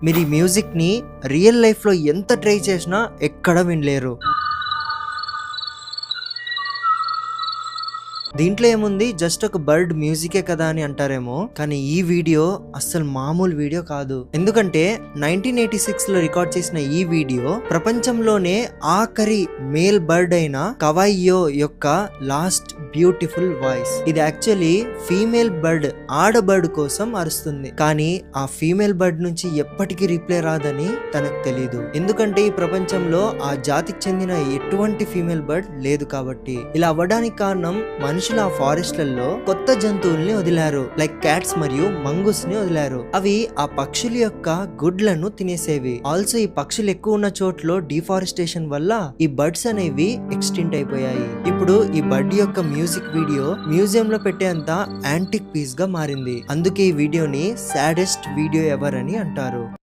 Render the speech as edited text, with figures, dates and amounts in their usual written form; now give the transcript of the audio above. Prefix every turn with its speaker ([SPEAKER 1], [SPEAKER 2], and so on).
[SPEAKER 1] మీరు ఈ మ్యూజిక్ ని రియల్ లైఫ్ లో ఎంత ట్రై చేసినా ఎక్కడ వినలేరు. దీంట్లో ఏముంది, జస్ట్ ఒక బర్డ్ మ్యూజికే కదా అని అంటారేమో, కానీ ఈ వీడియో అస్సలు మామూలు వీడియో కాదు. ఎందుకంటే 1986 లో రికార్డ్ చేసిన ఈ వీడియో ప్రపంచంలోనే ఆఖరి మేల్ బర్డ్ అయిన కవైయో యొక్క లాస్ట్ బ్యూటిఫుల్ వాయిస్. ఇది యాక్చువల్లీ ఫీమేల్ బర్డ్, ఆడబర్డ్ కోసం అరుస్తుంది. కానీ ఆ ఫీమేల్ బర్డ్ నుంచి ఎప్పటికీ రిప్లై రాదని తనకు తెలియదు. ఎందుకంటే ఈ ప్రపంచంలో ఆ జాతికి చెందిన ఎటువంటి ఫీమేల్ బర్డ్ లేదు కాబట్టి. ఇలా అవ్వడానికి కారణం మనుషులు ఆ ఫారెస్ట్లలో కొత్త జంతువుల్ని వదిలారు, లైక్ క్యాట్స్ మరియు మంగూస్ ని వదిలారు. అవి ఆ పక్షుల యొక్క గుడ్లను తినేసేవి. ఆల్సో ఈ పక్షులు ఎక్కువ ఉన్న చోట్ల డిఫారెస్టేషన్ వల్ల ఈ బర్డ్స్ అనేవి ఎక్స్టింక్ట్ అయిపోయాయి. ఇప్పుడు ఈ బర్డ్ యొక్క మ్యూజిక్ వీడియో మ్యూజియం లో పెట్టేంత యాంటిక్ పీస్ గా మారింది. అందుకే ఈ వీడియోని సాడెస్ట్ వీడియో ఎవర్ అని అంటారు.